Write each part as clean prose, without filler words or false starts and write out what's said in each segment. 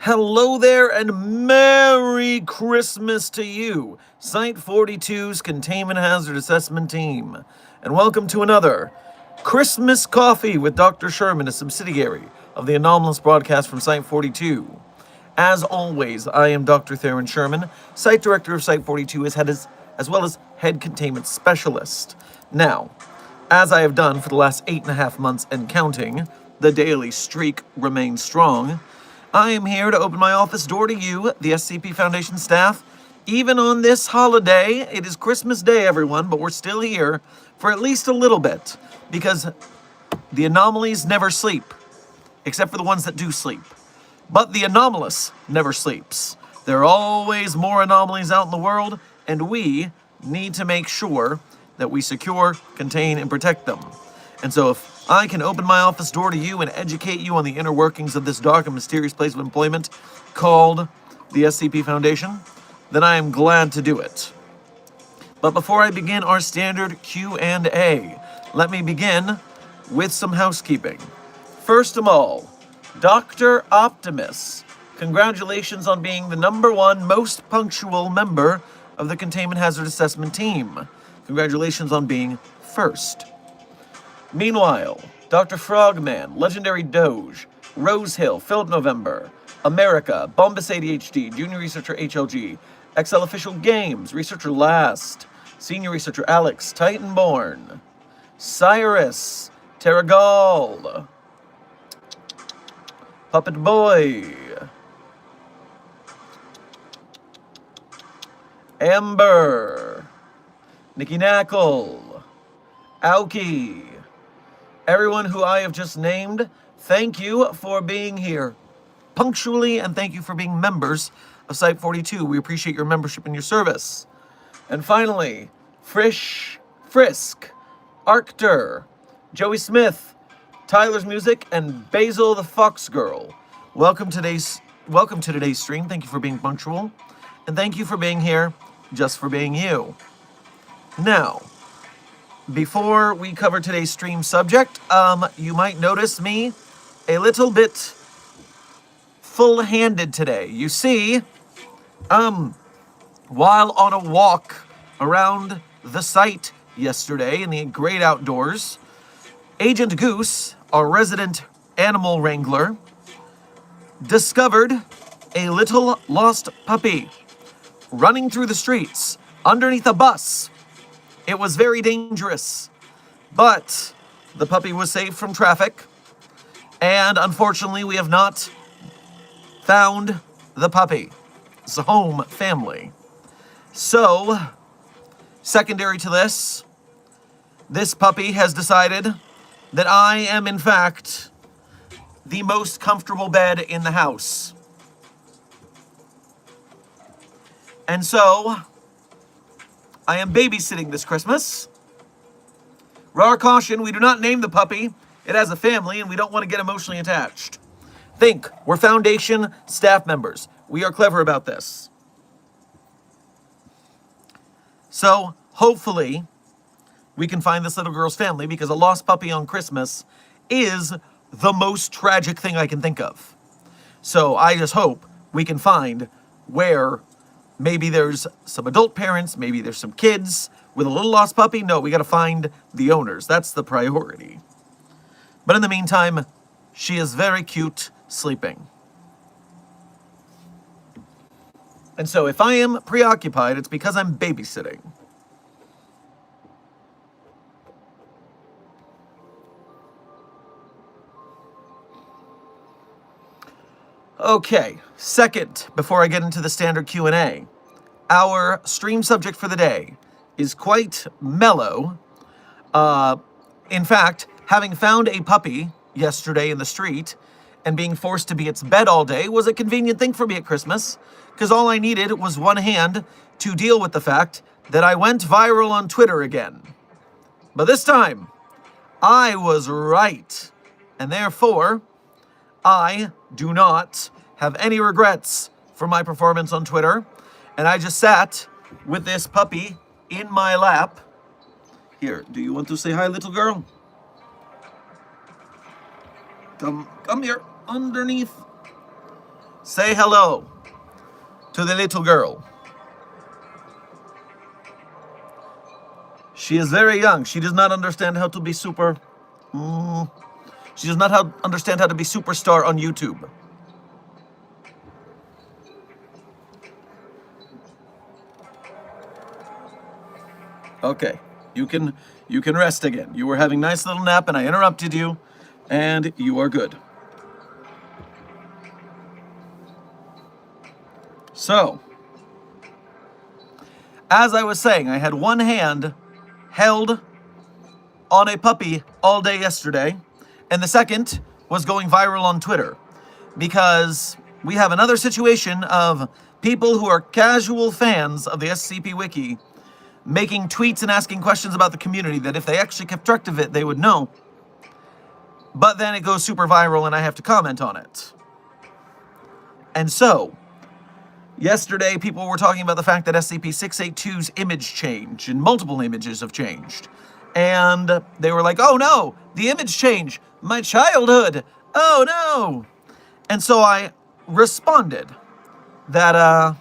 Hello there and Merry Christmas to you, Site 42's Containment Hazard Assessment Team. And welcome to another Christmas Coffee with Dr. Sherman, a subsidiary of the Anomalous broadcast from Site 42. As always, I am Dr. Theron Sherman, Site Director of Site 42, as well as Head Containment Specialist. Now, as I have done for the last 8.5 months and counting, the daily streak remains strong. I am here to open my office door to you, the SCP Foundation staff. Even on this holiday, it is Christmas Day, everyone, but we're still here for at least a little bit, because the anomalies never sleep, except for the ones that do sleep. But the anomalous never sleeps. There are always more anomalies out in the world, and we need to make sure that we secure, contain, and protect them. And so if I can open my office door to you and educate you on the inner workings of this dark and mysterious place of employment called the SCP Foundation, then I am glad to do it. But before I begin our standard Q&A, let me begin with some housekeeping. First of all, Dr. Optimus, congratulations on being the #1 most punctual member of the Containment Hazard Assessment Team. Congratulations on being first. Meanwhile, Dr. Frogman, Legendary Doge, Rosehill, Philip November, America, Bombus ADHD, Junior Researcher HLG, XL Official Games, Researcher Last, Senior Researcher Alex, Titanborn, Cyrus, Terragal, Puppet Boy, Amber, Nikki Knackle, Aoki, everyone who I have just named, thank you for being here punctually, and thank you for being members of Site 42. We appreciate your membership and your service. And finally, Frisk, Arctur, Joey Smith, Tyler's Music, and Basil the Fox Girl. Welcome to today's stream. Thank you for being punctual, and thank you for being here just for being you. Now, before we cover today's stream subject, you might notice me a little bit full-handed today. You see, while on a walk around the site yesterday in the great outdoors, Agent Goose, our resident animal wrangler, discovered a little lost puppy running through the streets underneath a bus. It was very dangerous, but the puppy was saved from traffic, and unfortunately we have not found the puppy's home family. So, secondary to this puppy has decided that I am in fact the most comfortable bed in the house. And so, I am babysitting this Christmas. Rare caution, we do not name the puppy. It has a family, and we don't want to get emotionally attached. Think, we're Foundation staff members. We are clever about this. So, hopefully, we can find this little girl's family, because a lost puppy on Christmas is the most tragic thing I can think of. So I just hope we can find where maybe there's some adult parents, maybe there's some kids with a little lost puppy. No, we got to find the owners. That's the priority. But in the meantime, she is very cute sleeping. And so if I am preoccupied, it's because I'm babysitting. Okay, second, before I get into the standard Q&A, our stream subject for the day is quite mellow. In fact, having found a puppy yesterday in the street and being forced to be its bed all day was a convenient thing for me at Christmas, because all I needed was one hand to deal with the fact that I went viral on Twitter again. But this time, I was right, and therefore, I do not have any regrets for my performance on Twitter, and I just sat with this puppy in my lap. Here, do you want to say hi, little girl? Come here, underneath. Say hello to the little girl. She is very young. She does not understand how to be super... She does not understand how to be superstar on YouTube. Okay, you can rest again. You were having a nice little nap and I interrupted you, and you are good. So, as I was saying, I had one hand held on a puppy all day yesterday, and the second was going viral on Twitter, because we have another situation of people who are casual fans of the SCP Wiki making tweets and asking questions about the community that if they actually kept track of it, they would know. But then it goes super viral and I have to comment on it. And so, yesterday people were talking about the fact that SCP-682's image changed, and multiple images have changed. And they were like, oh no, the image change, my childhood, oh no. And so I responded that,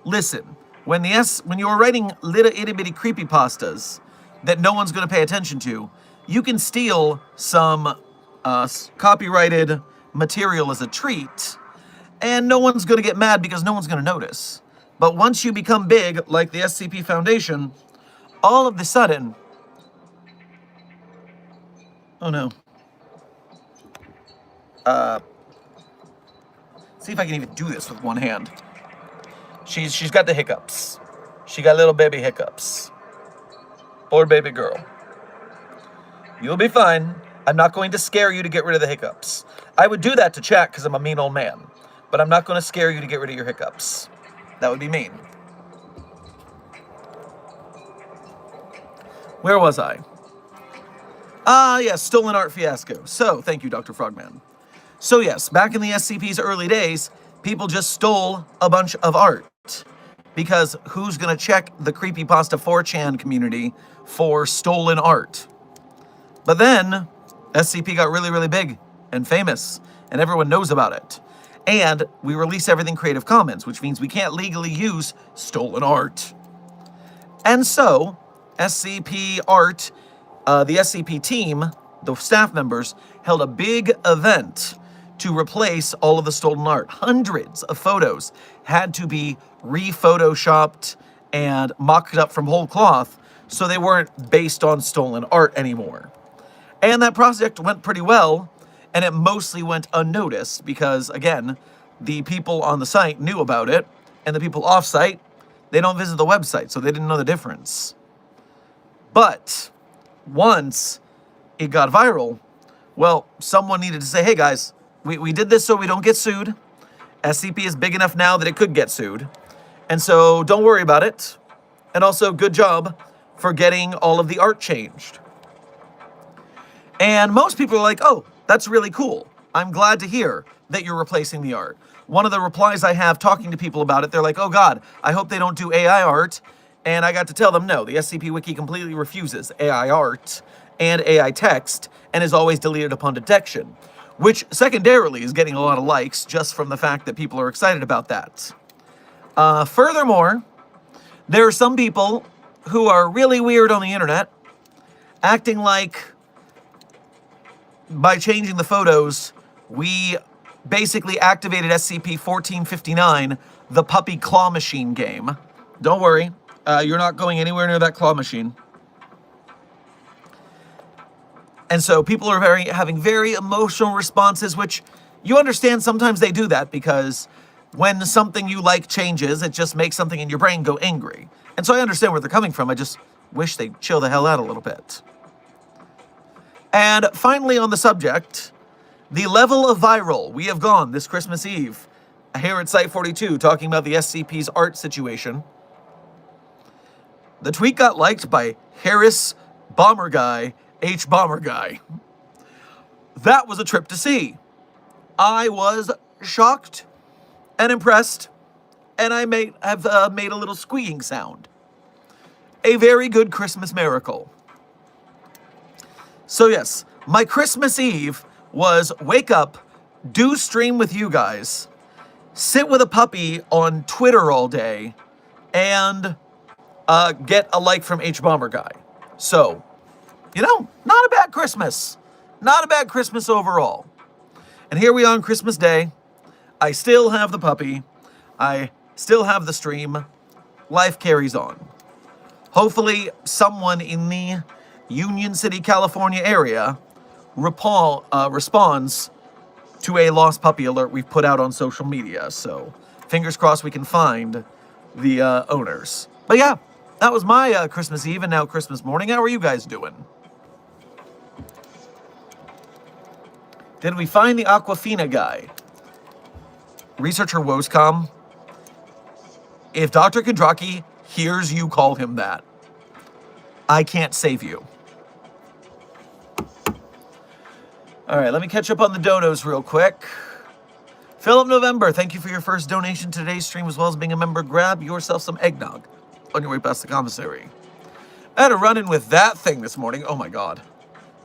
listen, when you're writing little itty bitty creepypastas that no one's going to pay attention to, you can steal some copyrighted material as a treat, and no one's going to get mad because no one's going to notice. But once you become big, like the SCP Foundation, all of a sudden... Oh no. See if I can even do this with one hand. She's got the hiccups. She got little baby hiccups. Poor baby girl. You'll be fine. I'm not going to scare you to get rid of the hiccups. I would do that to chat because I'm a mean old man. But I'm not going to scare you to get rid of your hiccups. That would be mean. Where was I? Yes, stolen art fiasco. So, thank you, Dr. Frogman. So yes, back in the SCP's early days, people just stole a bunch of art. Because who's going to check the creepypasta 4chan community for stolen art? But then, SCP got really, really big and famous, and everyone knows about it. And we release everything Creative Commons, which means we can't legally use stolen art. And so, SCP Art, the SCP team, the staff members, held a big event to replace all of the stolen art. Hundreds of photos had to be re-photoshopped and mocked up from whole cloth so they weren't based on stolen art anymore. And that project went pretty well, and it mostly went unnoticed because, again, the people on the site knew about it, and the people off-site, they don't visit the website, so they didn't know the difference. But once it got viral, well, someone needed to say, hey guys, we did this so we don't get sued. SCP is big enough now that it could get sued. And so don't worry about it. And also, good job for getting all of the art changed. And most people are like, oh, that's really cool. I'm glad to hear that you're replacing the art. One of the replies I have talking to people about it, they're like, oh God, I hope they don't do AI art. And I got to tell them, no, the SCP Wiki completely refuses AI art. and AI text, and is always deleted upon detection, which secondarily is getting a lot of likes just from the fact that people are excited about that. Furthermore, there are some people who are really weird on the internet, acting like by changing the photos, we basically activated SCP-1459, the puppy claw machine game. Don't worry, you're not going anywhere near that claw machine. And so people are having very emotional responses, which you understand sometimes they do that because when something you like changes, it just makes something in your brain go angry. And so I understand where they're coming from. I just wish they'd chill the hell out a little bit. And finally on the subject, the level of viral we have gone this Christmas Eve here at Site 42 talking about the SCP's art situation. The tweet got liked by Harris Bomber Guy, H Bomber Guy. That was a trip to see. I was shocked and impressed, and I have made a little squeaking sound. A very good Christmas miracle. So yes, my Christmas Eve was wake up, do stream with you guys, sit with a puppy on Twitter all day, and get a like from H Bomber Guy. So, you know, not a bad Christmas. Not a bad Christmas overall. And here we are on Christmas Day. I still have the puppy. I still have the stream. Life carries on. Hopefully someone in the Union City, California area responds to a lost puppy alert we've put out on social media. So fingers crossed we can find the owners. But yeah, that was my Christmas Eve and now Christmas morning. How are you guys doing? Did we find the Aquafina guy? Researcher Woscom, if Dr. Kondraki hears you call him that, I can't save you. All right, let me catch up on the donos real quick. Philip November, thank you for your first donation to today's stream as well as being a member. Grab yourself some eggnog on your way past the commissary. I had a run-in with that thing this morning. Oh my God.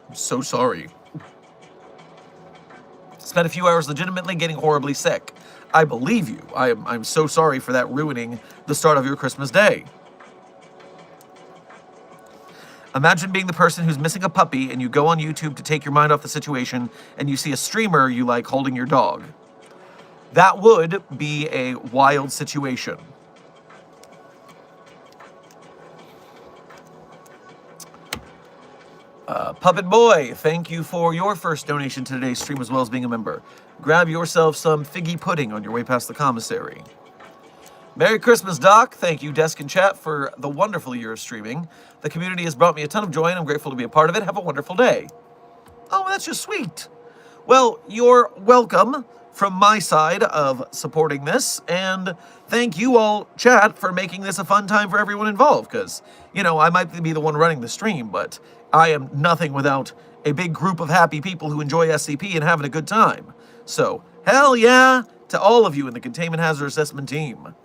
I'm so sorry. Spent a few hours legitimately getting horribly sick. I believe you. I'm so sorry for that ruining the start of your Christmas day. Imagine being the person who's missing a puppy and you go on YouTube to take your mind off the situation and you see a streamer you like holding your dog. That would be a wild situation. Puppet Boy, thank you for your first donation to today's stream as well as being a member. Grab yourself some figgy pudding on your way past the commissary. Merry Christmas, Doc. Thank you, Desk and Chat, for the wonderful year of streaming. The community has brought me a ton of joy and I'm grateful to be a part of it. Have a wonderful day. Oh, that's just sweet. Well, you're welcome from my side of supporting this, and thank you all, chat, for making this a fun time for everyone involved, because, you know, I might be the one running the stream, but I am nothing without a big group of happy people who enjoy SCP and having a good time. So, hell yeah to all of you in the Containment Hazard Assessment team.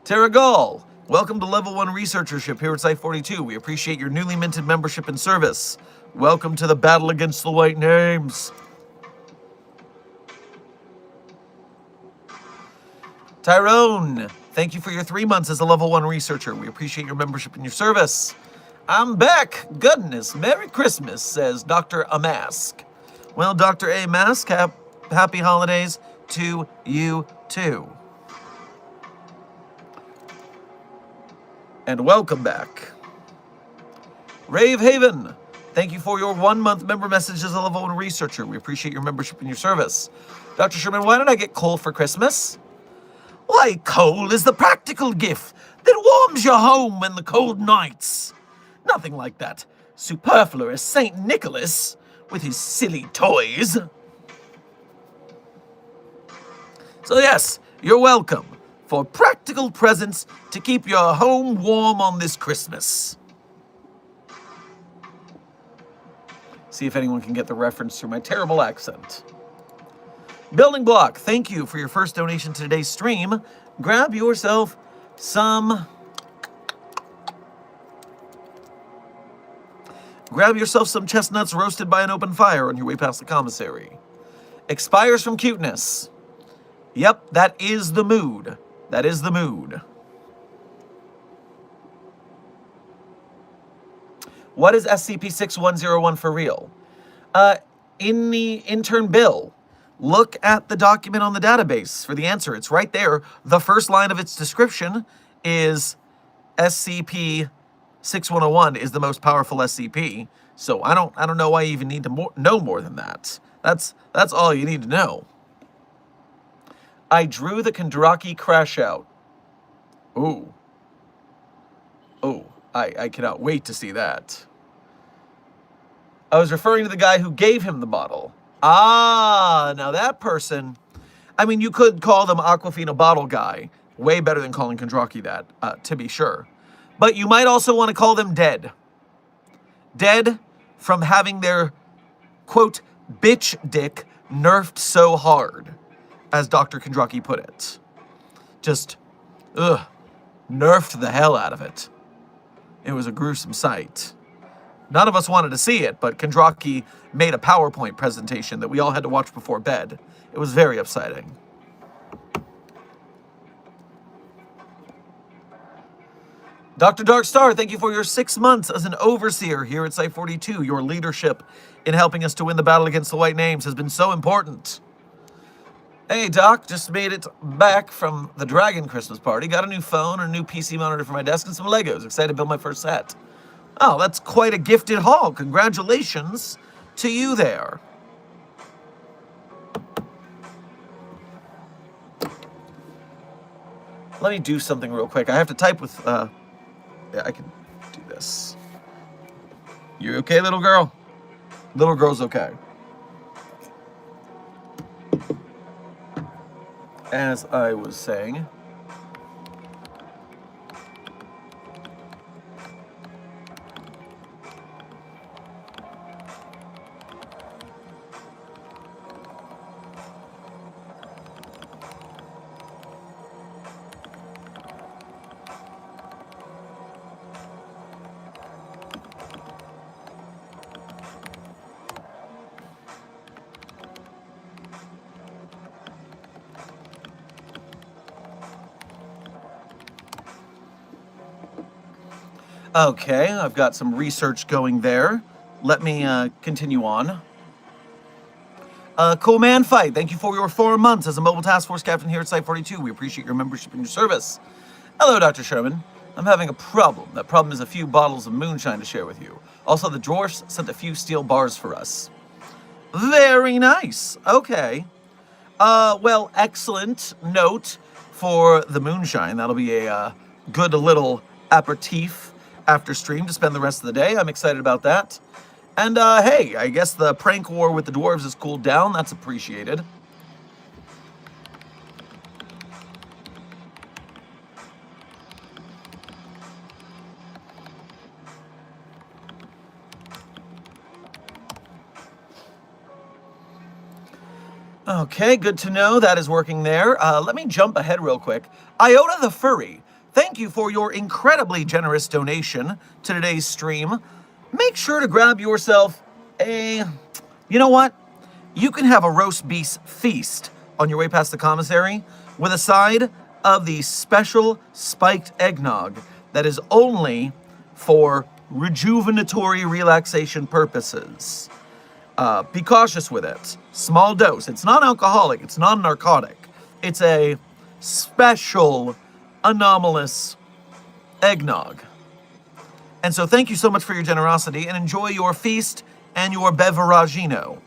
Terragal, welcome to Level 1 Researchership here at Site 42. We appreciate your newly minted membership and service. Welcome to the battle against the white names. Tyrone, thank you for your 3 months as a Level 1 Researcher. We appreciate your membership and your service. I'm back. Goodness, Merry Christmas, says Dr. Amask. Well, Dr. A. Mask, happy holidays to you too. And welcome back. Rave Haven, thank you for your 1 month member message as a Level 1 Researcher. We appreciate your membership and your service. Dr. Sherman, why did I get coal for Christmas? Why, coal is the practical gift that warms your home in the cold nights. Nothing like that superfluous St. Nicholas with his silly toys. So yes, you're welcome for practical presents to keep your home warm on this Christmas. See if anyone can get the reference through my terrible accent. Building Block, thank you for your first donation to today's stream. Grab yourself some Grab yourself some chestnuts roasted by an open fire on your way past the commissary. Expires from cuteness. Yep, that is the mood. That is the mood. What is SCP-6101 for real? In the intern bill, look at the document on the database for the answer. It's right there. The first line of its description is SCP-6101 is the most powerful SCP. So I don't know why you even need to know more than that. That's all you need to know. I drew the Kandraki crash out. Ooh. Oh, I cannot wait to see that. I was referring to the guy who gave him the bottle. Ah, now that person, I mean, you could call them Aquafina Bottle Guy. Way better than calling Kandraki that, to be sure. But you might also want to call them dead. Dead from having their, quote, bitch dick nerfed so hard, as Dr. Kandraki put it. Just, nerfed the hell out of it. It was a gruesome sight. None of us wanted to see it, but Kandraki made a PowerPoint presentation that we all had to watch before bed. It was very upsetting. Dr. Darkstar, thank you for your 6 months as an overseer here at Site 42. Your leadership in helping us to win the battle against the White Names has been so important. Hey, Doc, just made it back from the Dragon Christmas party. Got a new phone, a new PC monitor for my desk, and some Legos. Excited to build my first set. Oh, that's quite a gifted haul. Congratulations to you there. Let me do something real quick. I have to type with, yeah, I can do this. You okay, little girl? Little girl's okay. As I was saying, okay, I've got some research going there. Let me continue on. Cool Man Fight, thank you for your 4 months as a mobile task force captain here at Site 42. We appreciate your membership and your service. Hello, Dr. Sherman. I'm having a problem. That problem is a few bottles of moonshine to share with you. Also, the dwarfs sent a few steel bars for us. Very nice. Okay. Well, excellent note for the moonshine. That'll be a good little aperitif after stream to spend the rest of the day. I'm excited about that. And hey, I guess the prank war with the dwarves has cooled down. That's appreciated. Okay, good to know that is working there. Let me jump ahead real quick. Iota the Furry, thank you for your incredibly generous donation to today's stream. Make sure to grab yourself a, you know what? You can have a roast beef feast on your way past the commissary with a side of the special spiked eggnog that is only for rejuvenatory relaxation purposes. Be cautious with it. Small dose. It's non-alcoholic. It's non-narcotic. It's a special, anomalous eggnog. And so thank you so much for your generosity and enjoy your feast and your beveragino.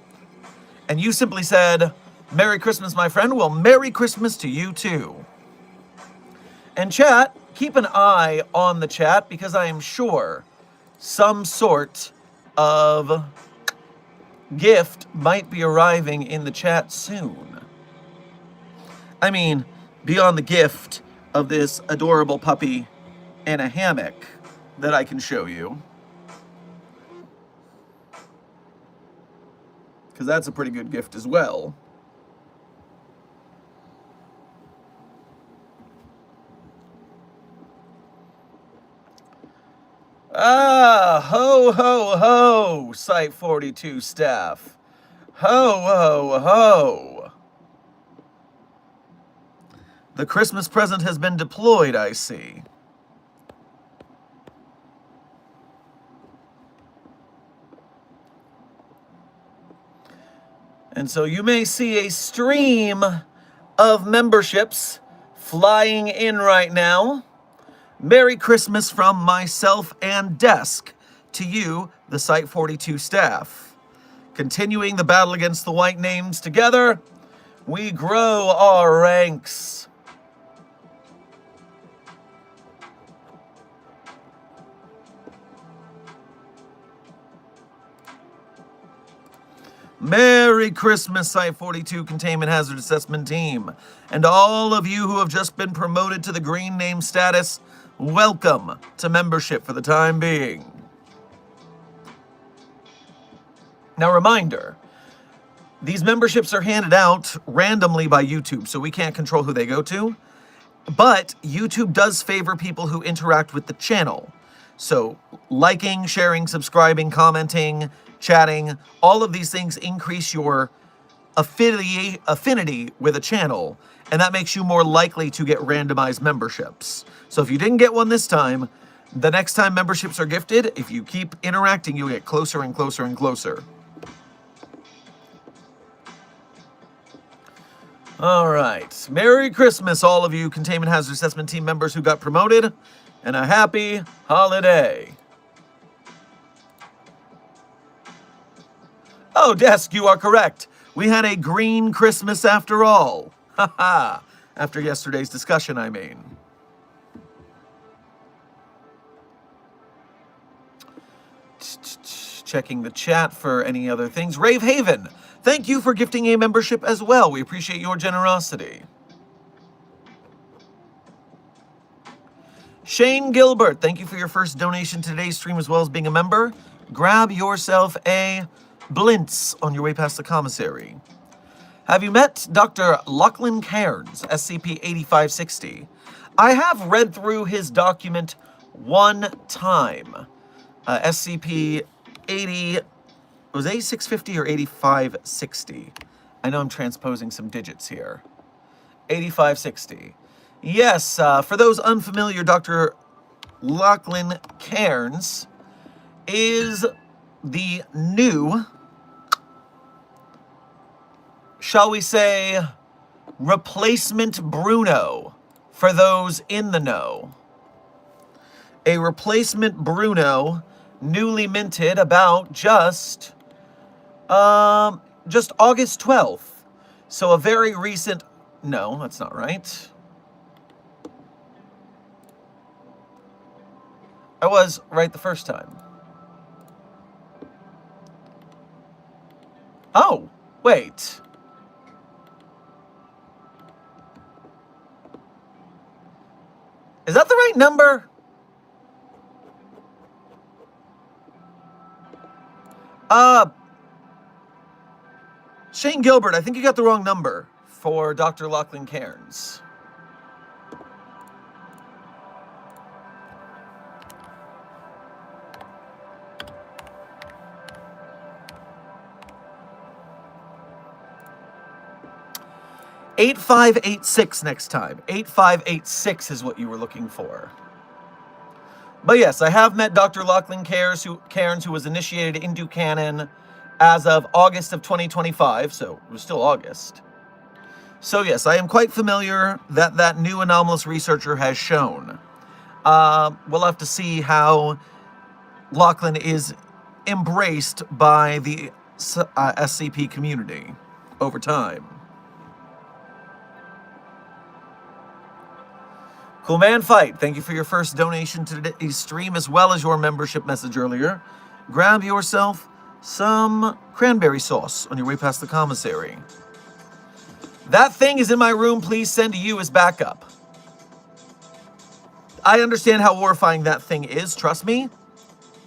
And you simply said, Merry Christmas, my friend. Well, Merry Christmas to you too. And chat, keep an eye on the chat because I am sure some sort of gift might be arriving in the chat soon. I mean, beyond the gift of this adorable puppy in a hammock that I can show you. Because that's a pretty good gift as well. Ah, ho, ho, ho, Site 42 staff. Ho, ho, ho. The Christmas present has been deployed, I see. And so you may see a stream of memberships flying in right now. Merry Christmas from myself and Desk to you, the Site 42 staff. Continuing the battle against the white names together, we grow our ranks. Merry Christmas, Site 42 Containment Hazard Assessment Team. And all of you who have just been promoted to the green name status, welcome to membership for the time being. Now, reminder, these memberships are handed out randomly by YouTube, so we can't control who they go to. But YouTube does favor people who interact with the channel. So liking, sharing, subscribing, commenting, chatting, all of these things increase your affinity with a channel, and that makes you more likely to get randomized memberships. So if you didn't get one this time, the next time memberships are gifted, if you keep interacting, you'll get closer and closer and closer. All right. Merry Christmas, all of you Containment Hazard Assessment Team members who got promoted, and a happy holiday. Oh, Desk, you are correct. We had a green Christmas after all. Haha. After yesterday's discussion, I mean. Checking the chat for any other things. Rave Haven, thank you for gifting a membership as well. We appreciate your generosity. Shane Gilbert, thank you for your first donation to today's stream as well as being a member. Grab yourself a Blintz on your way past the commissary. Have you met Dr. Lachlan Cairns, SCP-8560? I have read through his document one time. SCP-80, was it 8650 or 8560? I know I'm transposing some digits here. 8560. Yes, for those unfamiliar, Dr. Lachlan Cairns is the new, shall we say, replacement Bruno for those in the know. A replacement Bruno, newly minted about just August 12th. So a very recent, no, that's not right. I was right the first time. Oh, wait. Is that the right number? Shane Gilbert, I think you got the wrong number for Dr. Lachlan Cairns. '8586 next time. 8586 is what you were looking for. But yes, I have met Dr. Lachlan Cairns, who was initiated into canon as of August of 2025, so it was still August. So yes, I am quite familiar that new anomalous researcher has shown. We'll have to see how Lachlan is embraced by the SCP community over time. Cool Man Fight, thank you for your first donation to today's stream as well as your membership message earlier. Grab yourself some cranberry sauce on your way past the commissary. That thing is in my room, please send to you as backup. I understand how horrifying that thing is, trust me,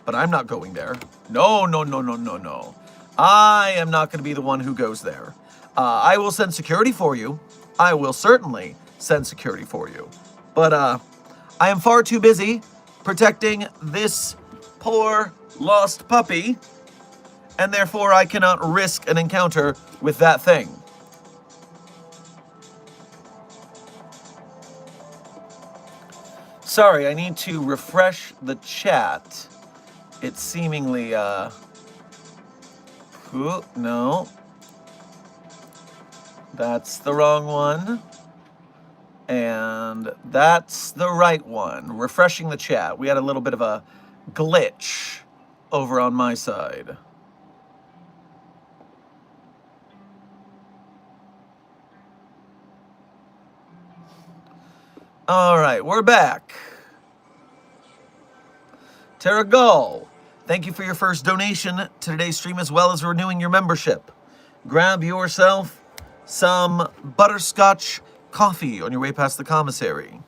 but I'm not going there. No, no, no, no, no, no. I am not going to be the one who goes there. I will send security for you. I will certainly send security for you. But I am far too busy protecting this poor lost puppy, and therefore I cannot risk an encounter with that thing. Sorry, I need to refresh the chat. It's seemingly, ooh, no. That's the wrong one. And that's the right one. Refreshing the chat. We had a little bit of a glitch over on my side. All right, we're back. Terragal, thank you for your first donation to today's stream, as well as renewing your membership. Grab yourself some butterscotch coffee on your way past the commissary.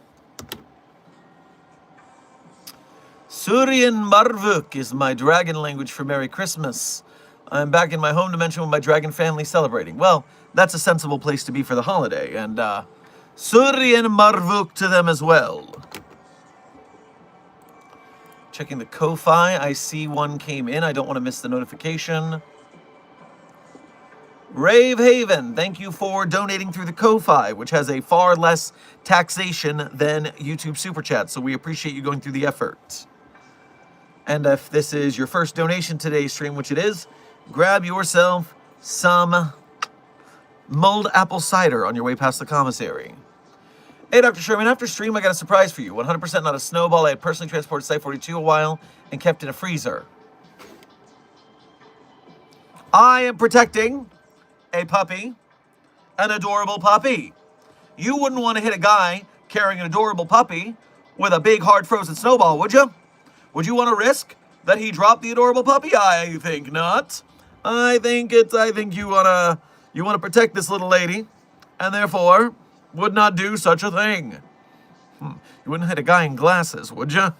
Surian Marvuk is my dragon language for Merry Christmas. I'm back in my home dimension with my dragon family celebrating. Well, that's a sensible place to be for the holiday, and Surian Marvuk to them as well. Checking the Ko-Fi, I see one came in. I don't want to miss the notification. Rave Haven, thank you for donating through the Ko-Fi, which has a far less taxation than YouTube Super Chat, so we appreciate you going through the effort. And if this is your first donation to today's stream, which it is, grab yourself some mulled apple cider on your way past the commissary. Hey, Dr. Sherman, after stream, I got a surprise for you. 100% not a snowball. I had personally transported Site 42 a while and kept in a freezer. I am protecting a puppy, an adorable puppy. You wouldn't want to hit a guy carrying an adorable puppy with a big, hard, frozen snowball, would you? Would you want to risk that he dropped the adorable puppy? I think not. I think you want to protect this little lady, and therefore would not do such a thing. You wouldn't hit a guy in glasses, would you?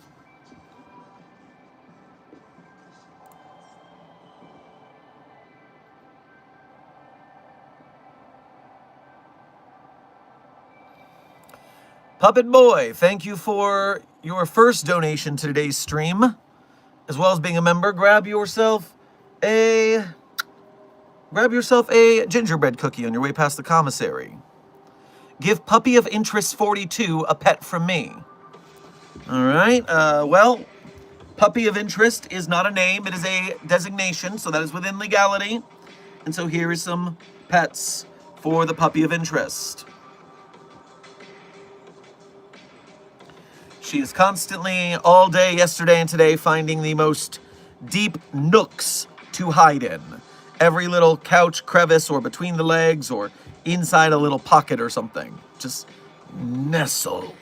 Puppet Boy, thank you for your first donation to today's stream, as well as being a member. Grab yourself a gingerbread cookie on your way past the commissary. Give Puppy of Interest 42 a pet from me. All right, well, Puppy of Interest is not a name, it is a designation, so that is within legality. And so here is some pets for the Puppy of Interest. She is constantly, all day, yesterday and today, finding the most deep nooks to hide in. Every little couch crevice or between the legs or inside a little pocket or something. Just nestle.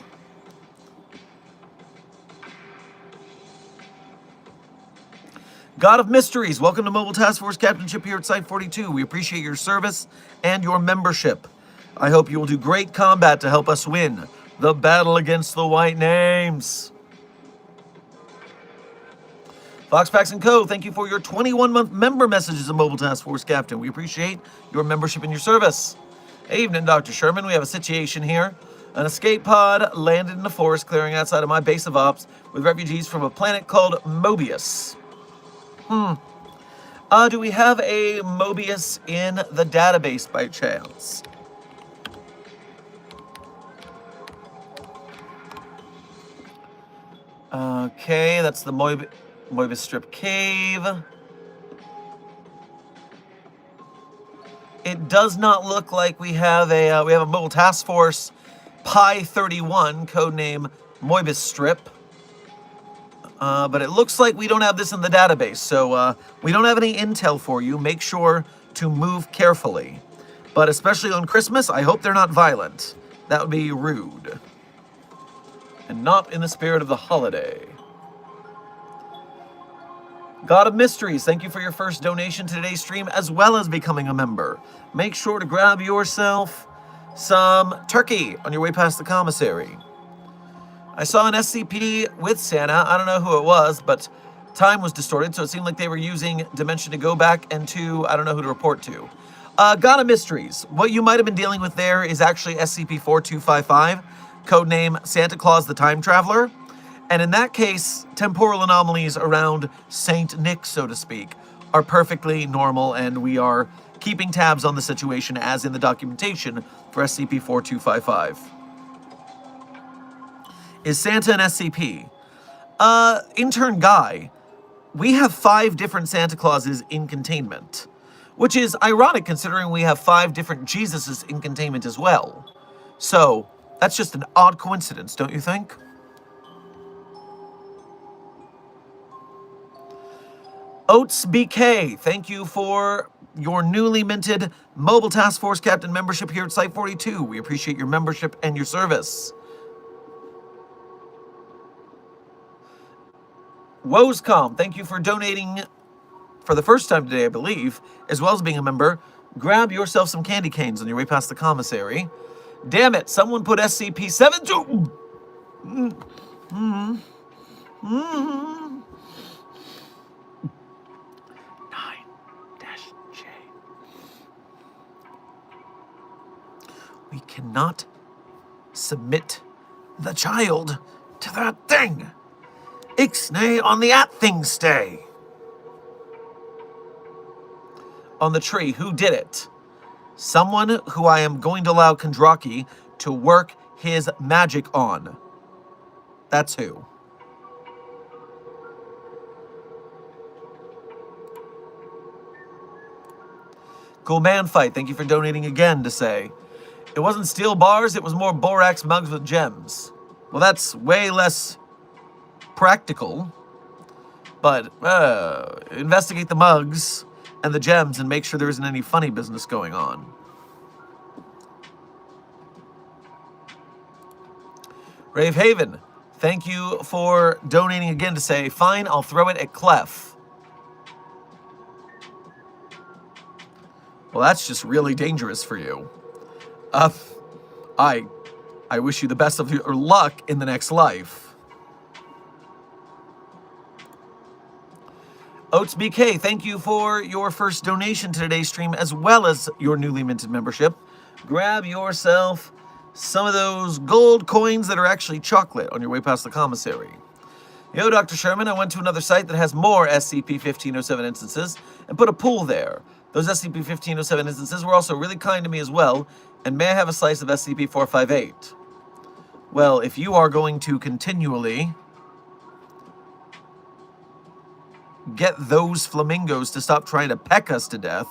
God of Mysteries, welcome to Mobile Task Force Captainship here at Site 42. We appreciate your service and your membership. I hope you will do great combat to help us win the battle against the White Names. Foxpax & Co., thank you for your 21-month member messages of Mobile Task Force Captain. We appreciate your membership and your service. Evening, Dr. Sherman. We have a situation here. An escape pod landed in the forest clearing outside of my base of ops with refugees from a planet called Mobius. Do we have a Mobius in the database by chance? Okay, that's the Mobius Strip Cave. It does not look like we have a Mobile Task Force Pi 31, codename Mobius Strip. But it looks like we don't have this in the database, so we don't have any intel for you. Make sure to move carefully. But especially on Christmas, I hope they're not violent. That would be rude. And not in the spirit of the holiday. God of Mysteries, thank you for your first donation to today's stream, as well as becoming a member. Make sure to grab yourself some turkey on your way past the commissary. I saw an SCP with Santa. I don't know who it was, but time was distorted, so it seemed like they were using Dimension to go back and to, I don't know who to report to. God of Mysteries, what you might have been dealing with there is actually SCP-4255, codename Santa Claus the Time Traveler. And in that case, temporal anomalies around Saint Nick, so to speak, are perfectly normal, and we are keeping tabs on the situation as in the documentation for SCP-4255. Is Santa an SCP? Intern Guy, we have 5 different Santa Clauses in containment, which is ironic considering we have 5 different Jesuses in containment as well. So, that's just an odd coincidence, don't you think? Oats BK, thank you for your newly minted Mobile Task Force Captain membership here at Site 42. We appreciate your membership and your service. Woscom, thank you for donating for the first time today, I believe, as well as being a member. Grab yourself some candy canes on your way past the commissary. Damn it, someone put SCP-7 to... 9-J. We cannot submit the child to that thing. Ixnay on the at thing stay. On the tree, who did it? Someone who I am going to allow Kondraki to work his magic on. That's who. Cool Man Fight, thank you for donating again to say, it wasn't steel bars, it was more borax mugs with gems. Well, that's way less practical, but investigate the mugs and the gems and make sure there isn't any funny business going on. Rave Haven, thank you for donating again to say, fine, I'll throw it at Clef. Well, that's just really dangerous for you. I wish you the best of your luck in the next life. Oats BK, thank you for your first donation to today's stream, as well as your newly minted membership. Grab yourself some of those gold coins that are actually chocolate on your way past the commissary. Yo, Dr. Sherman, I went to another site that has more SCP-1507 instances and put a pool there. Those SCP-1507 instances were also really kind to me as well, and may I have a slice of SCP-458? Well, if you are going to continually get those flamingos to stop trying to peck us to death,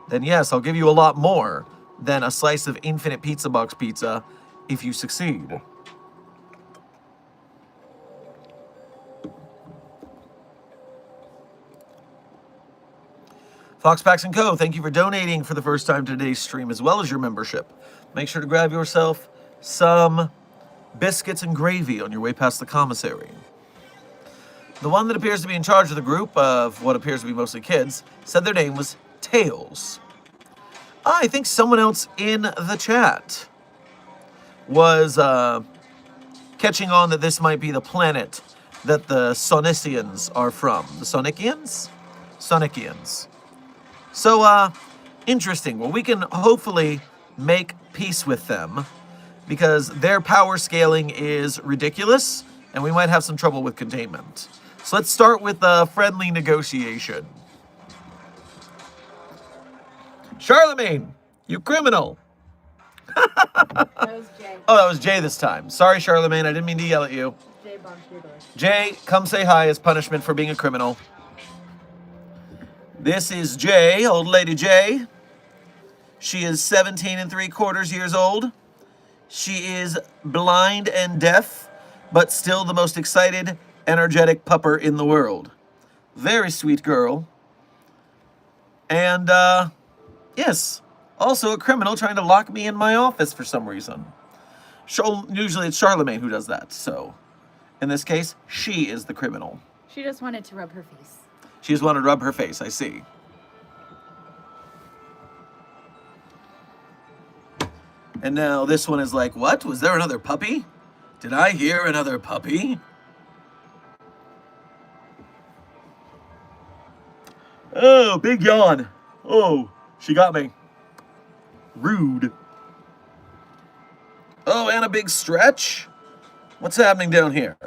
then yes, I'll give you a lot more than a slice of infinite pizza box pizza if you succeed. Foxpacks & Co., thank you for donating for the first time to today's stream, as well as your membership. Make sure to grab yourself some biscuits and gravy on your way past the commissary. The one that appears to be in charge of the group, of what appears to be mostly kids, said their name was Tails. I think someone else in the chat was catching on that this might be the planet that the Sonicians are from. The Sonicians? Sonicians. So, interesting. Well, we can hopefully make peace with them because their power scaling is ridiculous and we might have some trouble with containment. So let's start with a friendly negotiation. Charlemagne, you criminal. That was Jay. Oh, that was Jay this time. Sorry, Charlemagne, I didn't mean to yell at you. Jay bombed your door. Jay, come say hi as punishment for being a criminal. This is Jay, old lady Jay. She is 17 3/4 years old. She is blind and deaf, but still the most excited, energetic pupper in the world. Very sweet girl. And, yes, also a criminal trying to lock me in my office for some reason. Usually it's Charlemagne who does that, so in this case, she is the criminal. She just wanted to rub her face. She just wanted to rub her face, I see. And now this one is like, what? Was there another puppy? Did I hear another puppy? Oh, big yawn. Oh, she got me. Rude. Oh, and a big stretch? What's happening down here?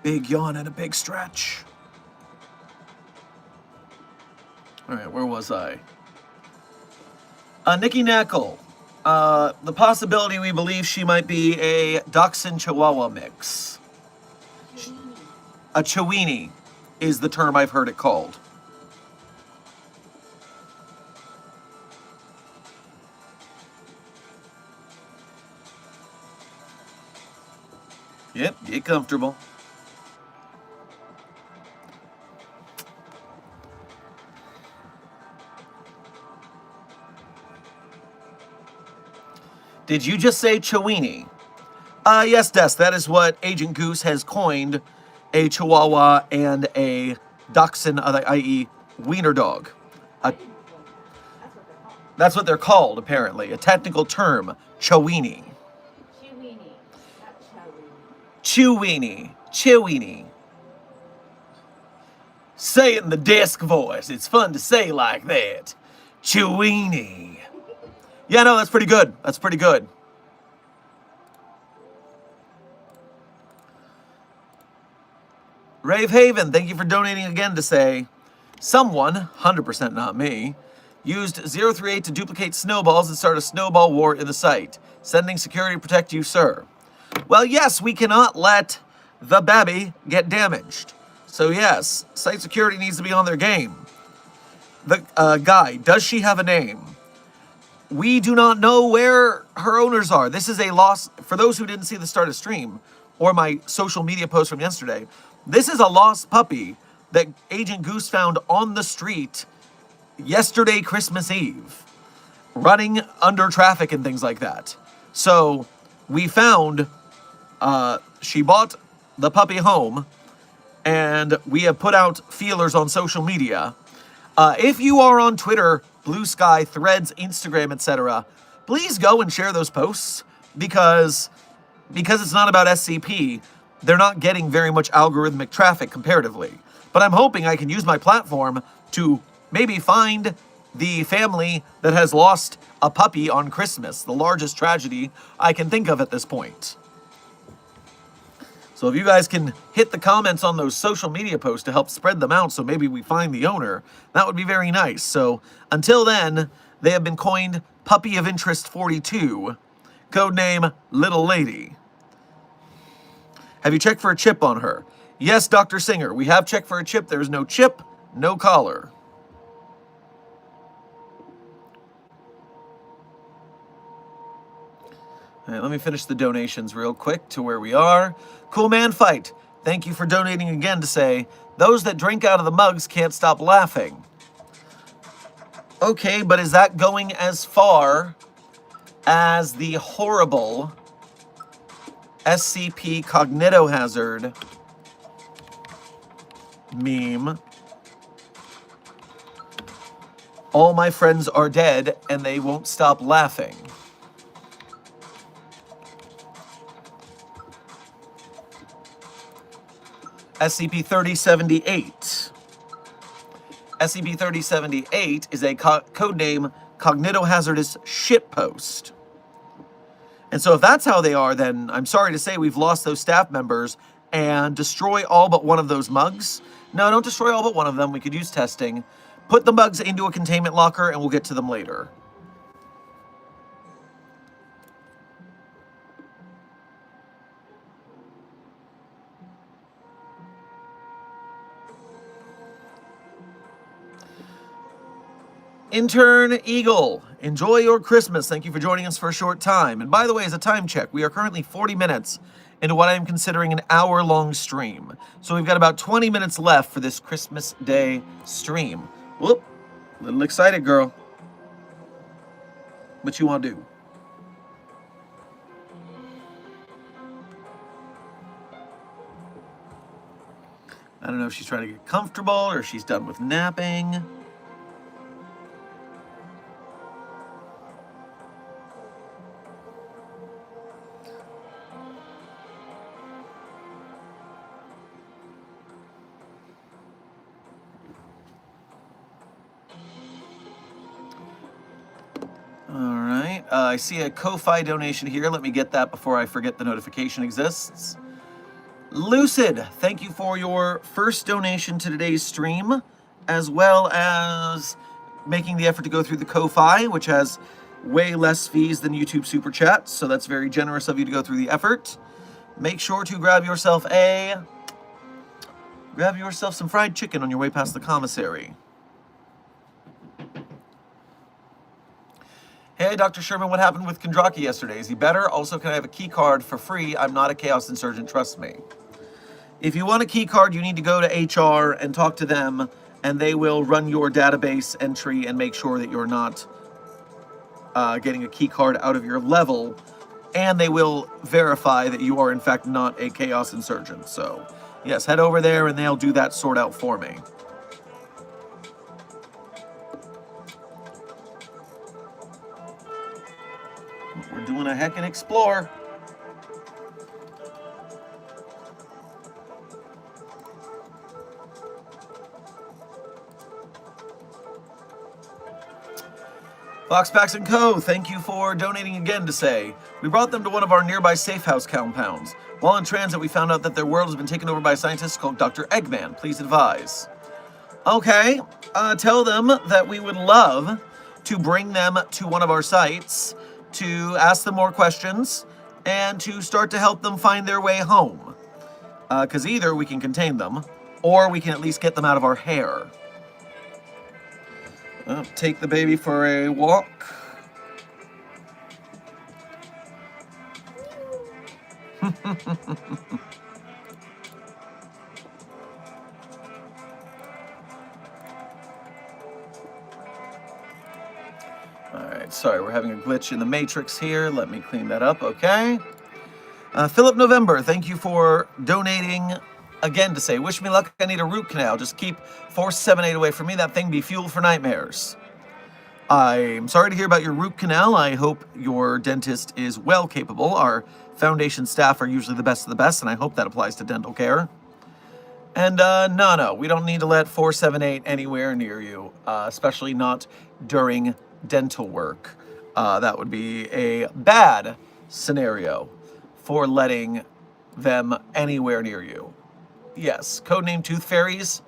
Big yawn and a big stretch. All right, where was I? Nikki Knackle. The possibility we believe she might be a Dachshund Chihuahua mix. A Chiweenie is the term I've heard it called. Yep, get comfortable. Did you just say Chiweenie? Yes, Des, that is what Agent Goose has coined a Chihuahua and a Dachshund, i.e. wiener dog. That's what they're called, apparently. A technical term, Chiweenie. Cheweenie, not Choweenie. Chiweenie. Say it in the desk voice. It's fun to say like that. Chiweenie. Yeah, no, that's pretty good. That's pretty good. Rave Haven, thank you for donating again to say, someone, 100% not me, used 038 to duplicate snowballs and start a snowball war in the site. Sending security to protect you, sir. Well, yes, we cannot let the baby get damaged. So yes, site security needs to be on their game. The guy, does she have a name? We do not know where her owners are. This is a lost, for those who didn't see the start of stream or my social media post from yesterday, this is a lost puppy that Agent Goose found on the street yesterday, Christmas Eve, running under traffic and things like that. So we found, she bought the puppy home, and we have put out feelers on social media. If you are on Twitter, Blue Sky, Threads, Instagram, etc., please go and share those posts because it's not about SCP. They're not getting very much algorithmic traffic comparatively. But I'm hoping I can use my platform to maybe find the family that has lost a puppy on Christmas, the largest tragedy I can think of at this point. So if you guys can hit the comments on those social media posts to help spread them out so maybe we find the owner, that would be very nice. So until then, they have been coined Puppy of Interest 42, codename Little Lady. Have you checked for a chip on her? Yes, Dr. Singer, we have checked for a chip. There is no chip, no collar. All right, let me finish the donations real quick to where we are. Cool Man Fight, thank you for donating again to say, those that drink out of the mugs can't stop laughing. Okay, but is that going as far as the horrible SCP Cognitohazard meme? All my friends are dead and they won't stop laughing. SCP-3078. SCP-3078 is a codename Cognitohazardous Shitpost. And so if that's how they are, then I'm sorry to say we've lost those staff members and destroy all but one of those mugs. No, don't destroy all but one of them. We could use testing. Put the mugs into a containment locker and we'll get to them later. Intern Eagle, enjoy your Christmas. Thank you for joining us for a short time. And by the way, as a time check, we are currently 40 minutes into what I am considering an hour-long stream. So we've got about 20 minutes left for this Christmas Day stream. Whoop, a little excited, girl. What you want to do? I don't know if she's trying to get comfortable or if she's done with napping. I see a Ko-Fi donation here. Let me get that before I forget the notification exists. Lucid, thank you for your first donation to today's stream, as well as making the effort to go through the Ko-Fi, which has way less fees than YouTube Super Chat, so that's very generous of you to go through the effort. Make sure to grab yourself some fried chicken on your way past the commissary. Hey, Dr. Sherman, what happened with Kondraki yesterday? Is he better? Also, can I have a key card for free? I'm not a Chaos Insurgent, trust me. If you want a key card, you need to go to HR and talk to them, and they will run your database entry and make sure that you're not getting a key card out of your level, and they will verify that you are, in fact, not a Chaos Insurgent. So, yes, head over there, and they'll do that sort out for me. We're doing a heckin' explore. Foxpacks & Co., thank you for donating again to say, we brought them to one of our nearby safe house compounds. While in transit, we found out that their world has been taken over by a scientist called Dr. Eggman. Please advise. Okay, tell them that we would love to bring them to one of our sites to ask them more questions and to start to help them find their way home. Because either we can contain them, or we can at least get them out of our hair. Take the baby for a walk. Alright, sorry, we're having a glitch in the matrix here. Let me clean that up, okay? Philip November, thank you for donating again to say, wish me luck, I need a root canal. Just keep 478 away from me. That thing be fuel for nightmares. I'm sorry to hear about your root canal. I hope your dentist is well capable. Our foundation staff are usually the best of the best, and I hope that applies to dental care. And no, we don't need to let 478 anywhere near you, especially not during dental work. That would be a bad scenario for letting them anywhere near you. Yes, codename Tooth Fairies,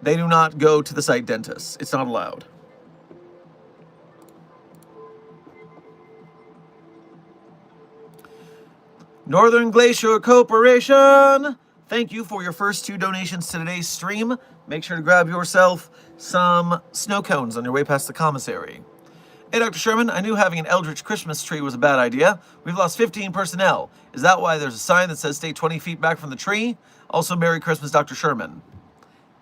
they do not go to the site dentists. It's not allowed. Northern Glacier Corporation, thank you for your first 2 donations to today's stream. Make sure to grab yourself some snow cones on your way past the commissary. Hey, Dr. Sherman, I knew having an Eldritch Christmas tree was a bad idea. We've lost 15 personnel. Is that why there's a sign that says stay 20 feet back from the tree? Also, Merry Christmas, Dr. Sherman.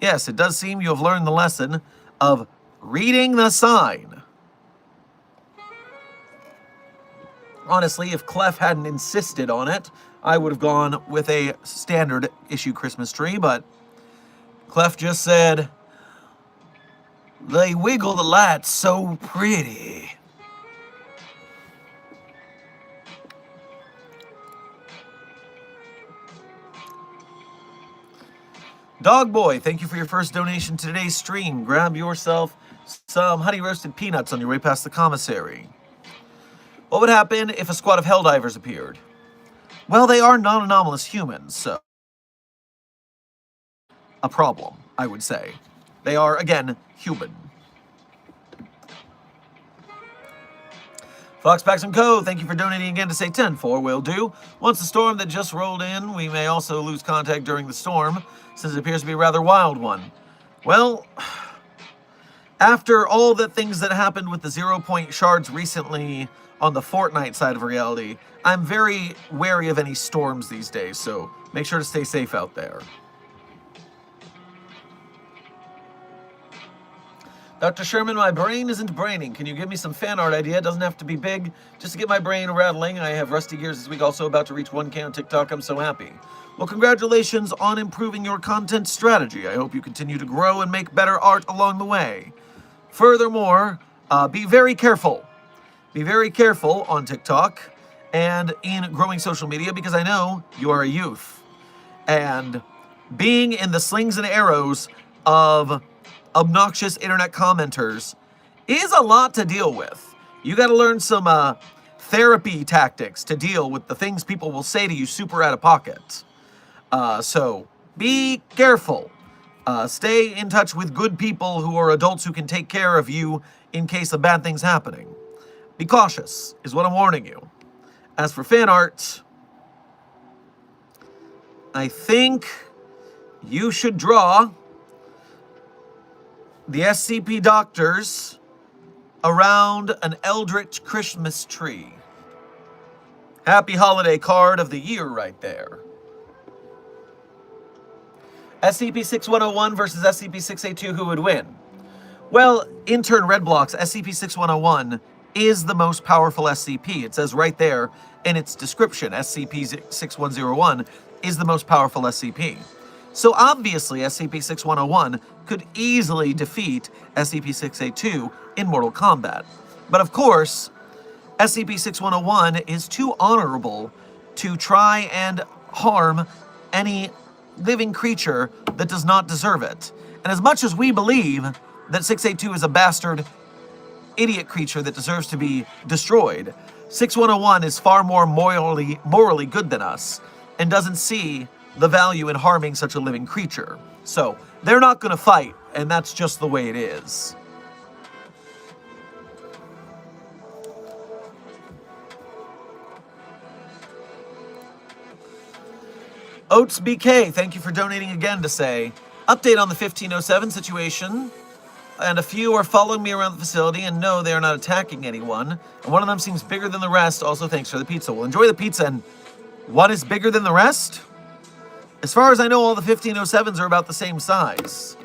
Yes, it does seem you have learned the lesson of reading the sign. Honestly, if Clef hadn't insisted on it, I would have gone with a standard issue Christmas tree, but Clef just said, they wiggle the lights so pretty. Dog Boy, thank you for your first donation to today's stream. Grab yourself some honey roasted peanuts on your way past the commissary. What would happen if a squad of Helldivers appeared? Well, they are non-anomalous humans, so a problem, I would say. They are, again, human. Foxpacks & Co., thank you for donating again to say 10-4 will do. Once the storm that just rolled in, we may also lose contact during the storm, since it appears to be a rather wild one. Well, after all the things that happened with the 0-point shards recently on the Fortnite side of reality, I'm very wary of any storms these days, so make sure to stay safe out there. Dr. Sherman, my brain isn't braining. Can you give me some fan art idea? It doesn't have to be big, just to get my brain rattling. I have Rusty Gears this week, also about to reach 1K on TikTok. I'm so happy. Well, congratulations on improving your content strategy. I hope you continue to grow and make better art along the way. Furthermore, be very careful. Be very careful on TikTok and in growing social media, because I know you are a youth. And being in the slings and arrows of obnoxious internet commenters is a lot to deal with. You got to learn some therapy tactics to deal with the things people will say to you super out of pocket. So be careful. Stay in touch with good people who are adults who can take care of you in case of bad things happening. Be cautious, is what I'm warning you. As for fan art, I think you should draw the SCP doctors around an eldritch Christmas tree. Happy holiday card of the year right there. SCP-6101 versus SCP-682, who would win? Well, intern Red Block's SCP-6101 is the most powerful SCP. It says right there in its description, SCP-6101 is the most powerful SCP. So obviously, SCP-6101 could easily defeat SCP-682 in Mortal Kombat. But of course, SCP-6101 is too honorable to try and harm any living creature that does not deserve it. And as much as we believe that 682 is a bastard idiot creature that deserves to be destroyed, 6101 is far more morally good than us and doesn't see the value in harming such a living creature. So they're not going to fight, and that's just the way it is. Oats BK, thank you for donating again to say, update on the 1507 situation, and a few are following me around the facility, and no, they are not attacking anyone, and one of them seems bigger than the rest, also thanks for the pizza. Well, enjoy the pizza, and what is bigger than the rest? As far as I know, all the 1507s are about the same size.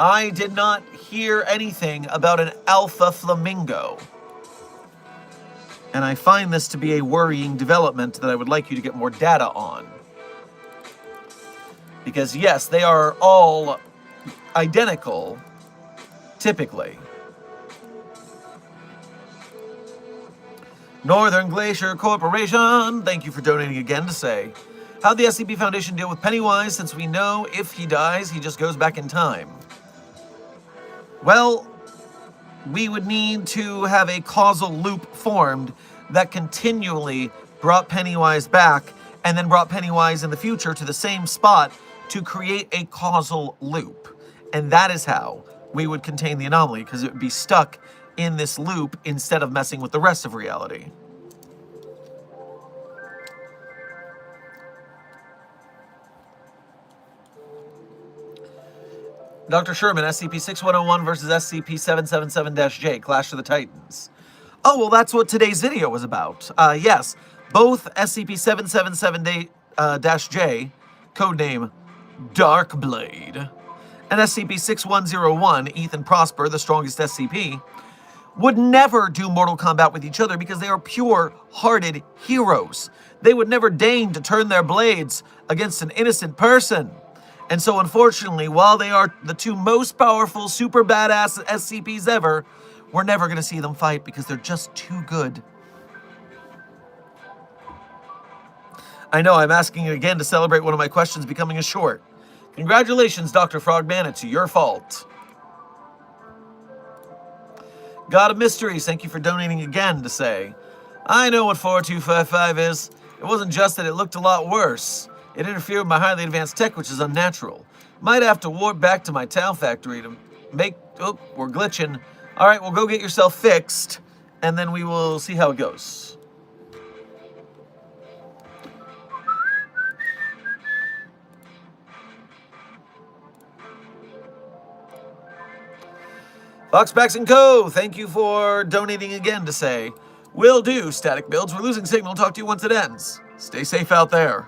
I did not hear anything about an alpha flamingo. And I find this to be a worrying development that I would like you to get more data on. Because yes, they are all identical, typically. Northern Glacier Corporation, thank you for donating again to say, how'd the SCP Foundation deal with Pennywise, since we know if he dies, he just goes back in time? Well, we would need to have a causal loop formed that continually brought Pennywise back and then brought Pennywise in the future to the same spot to create a causal loop. And that is how we would contain the anomaly, because it would be stuck in this loop instead of messing with the rest of reality. Dr. Sherman, SCP-6101 versus SCP-777-J, Clash of the Titans. Oh, well, that's what today's video was about. Yes, both SCP-777-J, codename Darkblade, and SCP-6101, Ethan Prosper, the strongest SCP, would never do Mortal Kombat with each other because they are pure-hearted heroes. They would never deign to turn their blades against an innocent person. And so, unfortunately, while they are the two most powerful, super badass SCPs ever, we're never going to see them fight because they're just too good. I know, I'm asking it again to celebrate one of my questions becoming a short. Congratulations, Dr. Frogman, it's your fault. God of Mysteries, thank you for donating again to say, I know what 4255 is. It wasn't just that it looked a lot worse. It interfered with my highly advanced tech, which is unnatural. Might have to warp back to my Tau factory to make... Oh, we're glitching. All right, well, go get yourself fixed, and then we will see how it goes. Foxbacks & Co., thank you for donating again to say, will do, static builds. We're losing signal. Talk to you once it ends. Stay safe out there.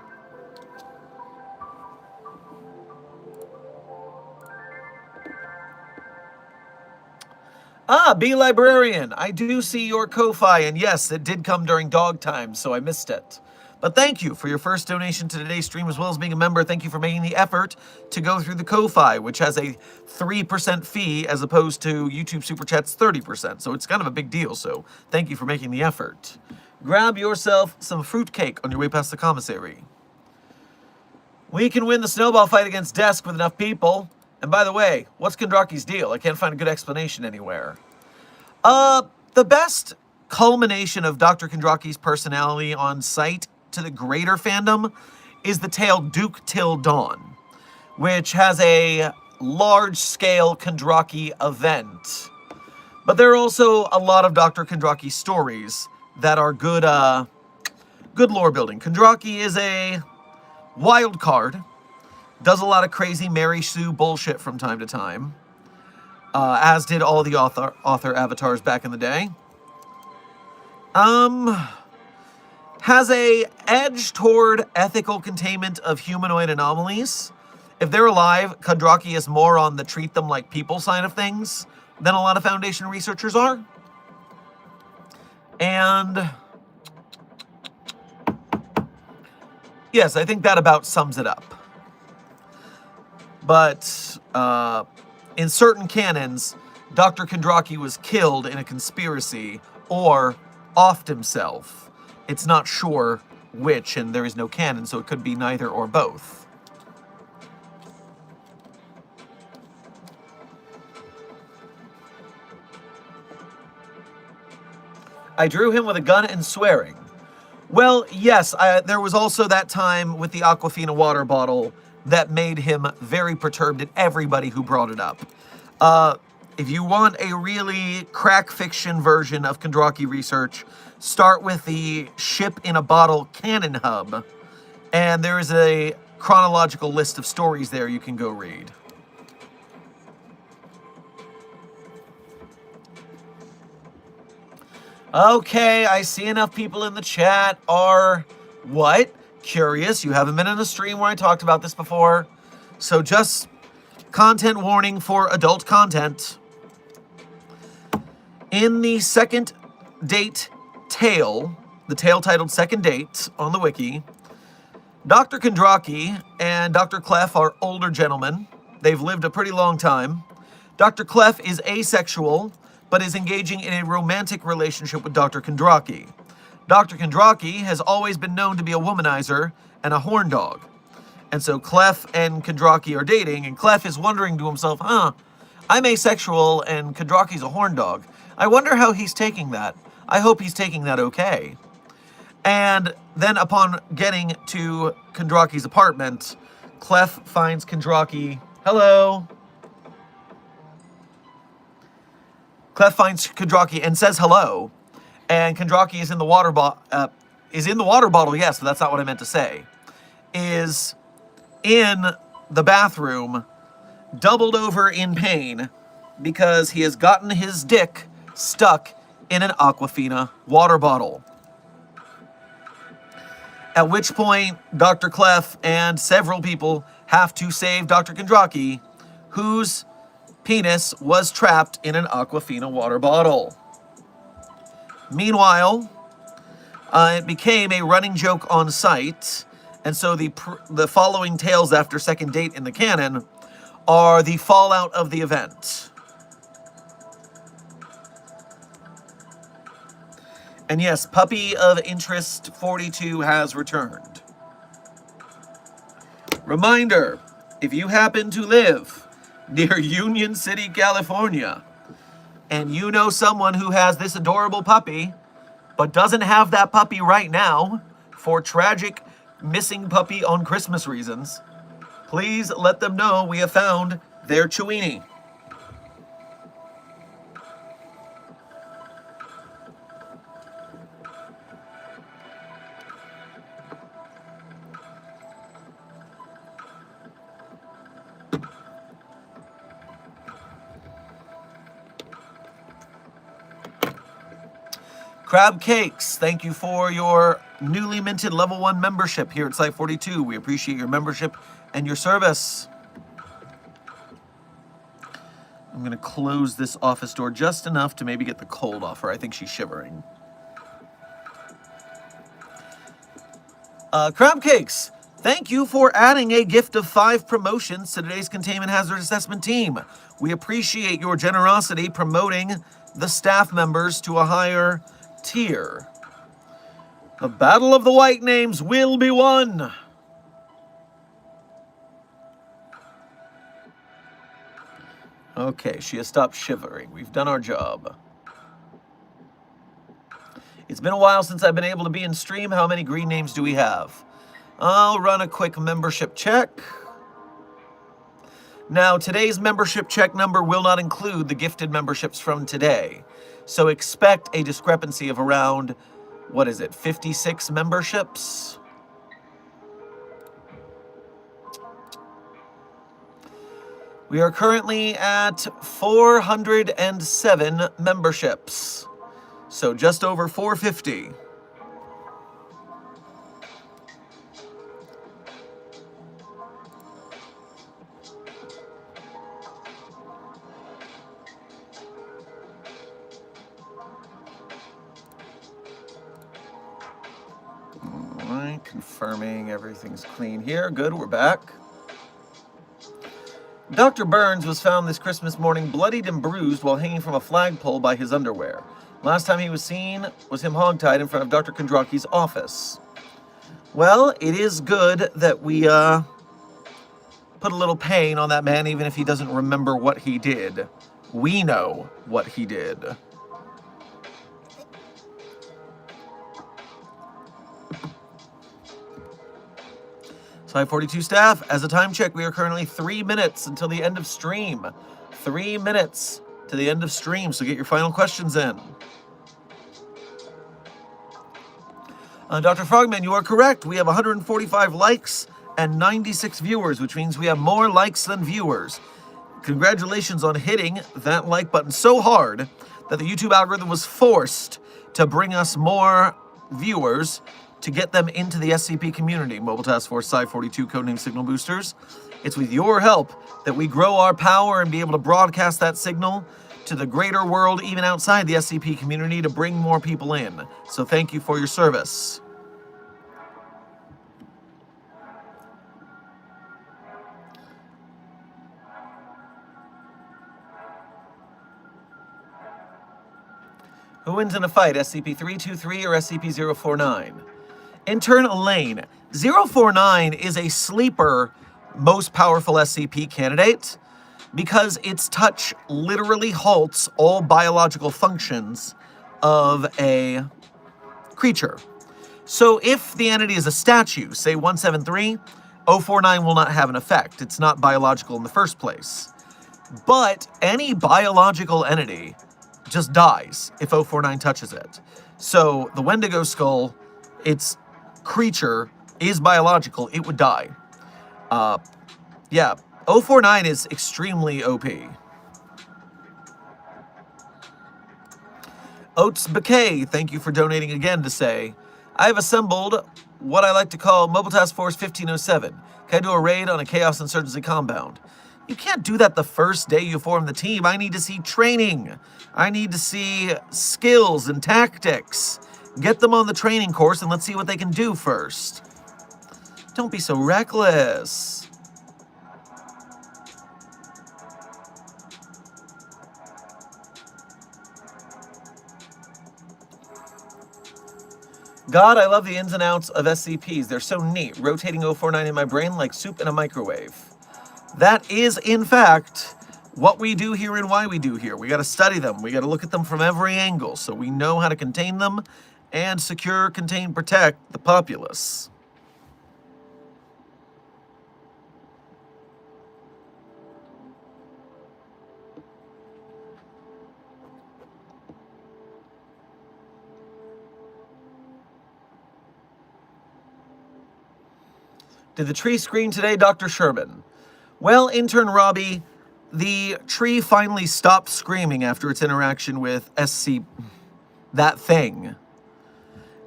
Ah, Bee Librarian, I do see your Ko-Fi, and yes, it did come during dog time, so I missed it. But thank you for your first donation to today's stream, as well as being a member. Thank you for making the effort to go through the Ko-Fi, which has a 3% fee as opposed to YouTube Super Chat's 30%. So it's kind of a big deal, so thank you for making the effort. Grab yourself some fruitcake on your way past the commissary. We can win the snowball fight against Desk with enough people. And by the way, what's Kondraki's deal? I can't find a good explanation anywhere. The best culmination of Dr. Kondraki's personality on site to the greater fandom is the tale Duke Till Dawn, which has a large-scale Kondraki event. But there are also a lot of Dr. Kondraki stories that are good lore building. Kondraki is a wild card, does a lot of crazy Mary Sue bullshit from time to time, as did all the author avatars back in the day. Has a edge toward ethical containment of humanoid anomalies. If they're alive, Kondraki is more on the treat them like people side of things than a lot of Foundation researchers are. And yes, I think that about sums it up. But in certain canons, Dr. Kondraki was killed in a conspiracy or offed himself. It's not sure which, and there is no canon, so it could be neither or both. I drew him with a gun and swearing. Well, yes, there was also that time with the Aquafina water bottle that made him very perturbed at everybody who brought it up. If you want a really crack fiction version of Kondraki research, start with the Ship in a Bottle canon hub, and there is a chronological list of stories there you can go read. Okay, I see enough people in the chat are, what? Curious. You haven't been in a stream where I talked about this before. So just content warning for adult content. In the second date tale, the tale titled Second Date on the wiki, Dr. Kondraki and Dr. Clef are older gentlemen. They've lived a pretty long time. Dr. Clef is asexual, but is engaging in a romantic relationship with Dr. Kondraki. Dr. Kondraki has always been known to be a womanizer and a horn dog. And so Clef and Kondraki are dating, and Clef is wondering to himself, I'm asexual and Kondraki's a horn dog. I wonder how he's taking that. I hope he's taking that okay. And then upon getting to Kondraki's apartment, Clef finds Kondraki. Hello. Clef finds Kondraki and says hello. And Kondraki is in the water bottle, yes, but that's not what I meant to say. Is in the bathroom, doubled over in pain, because he has gotten his dick stuck in an Aquafina water bottle. At which point, Dr. Clef and several people have to save Dr. Kondraki, whose penis was trapped in an Aquafina water bottle. Meanwhile, it became a running joke on site, and so the following tales after Second Date in the canon are the fallout of the event. And yes, Puppy of Interest 42 has returned. Reminder, if you happen to live near Union City, California, and you know someone who has this adorable puppy, but doesn't have that puppy right now for tragic missing puppy on Christmas reasons, please let them know we have found their Chewini. Crab Cakes, thank you for your newly minted level 1 membership here at Site 42. We appreciate your membership and your service. I'm going to close this office door just enough to maybe get the cold off her. I think she's shivering. Crab Cakes, thank you for adding a gift of 5 promotions to today's Containment Hazard Assessment team. We appreciate your generosity promoting the staff members to a higher tier. The Battle of the White Names will be won. Okay, she has stopped shivering. We've done our job. It's been a while since I've been able to be in stream. How many green names do we have? I'll run a quick membership check. Now, today's membership check number will not include the gifted memberships from today. So expect a discrepancy of around, 56 memberships? We are currently at 407 memberships. So just over 450. All right, confirming everything's clean here. Good, we're back. Dr. Burns was found this Christmas morning bloodied and bruised while hanging from a flagpole by his underwear. Last time he was seen was him hogtied in front of Dr. Kondraki's office. Well, it is good that we put a little pain on that man, even if he doesn't remember what he did. We know what he did. Slide 42 staff, as a time check, we are currently 3 minutes until the end of stream. 3 minutes to the end of stream, so get your final questions in. Dr. Frogman, you are correct. We have 145 likes and 96 viewers, which means we have more likes than viewers. Congratulations on hitting that like button so hard that the YouTube algorithm was forced to bring us more viewers to get them into the SCP community. Mobile Task Force Side 42 codename Signal Boosters. It's with your help that we grow our power and be able to broadcast that signal to the greater world, even outside the SCP community, to bring more people in. So thank you for your service. Who wins in a fight, SCP-323 or SCP-049? Intern Elaine, 049 is a sleeper, most powerful SCP candidate because its touch literally halts all biological functions of a creature. So if the entity is a statue, say 173, 049 will not have an effect. It's not biological in the first place. But any biological entity just dies if 049 touches it. So the Wendigo skull, its creature is biological, it would die. Yeah, 049 is extremely OP. Oats Bouquet, thank you for donating again to say, I have assembled what I like to call Mobile Task Force 1507. Can I do a raid on a Chaos Insurgency compound? You can't do that the first day you form the team. I need to see training. I need to see skills and tactics. Get them on the training course and let's see what they can do first. Don't be so reckless. God, I love the ins and outs of SCPs. They're so neat, rotating 049 in my brain like soup in a microwave. That is, in fact, what we do here and why we do here. We got to study them. We got to look at them from every angle so we know how to contain them and secure, contain, protect the populace. Did the tree scream today, Dr. Sherman? Well, intern Robbie, the tree finally stopped screaming after its interaction with that thing.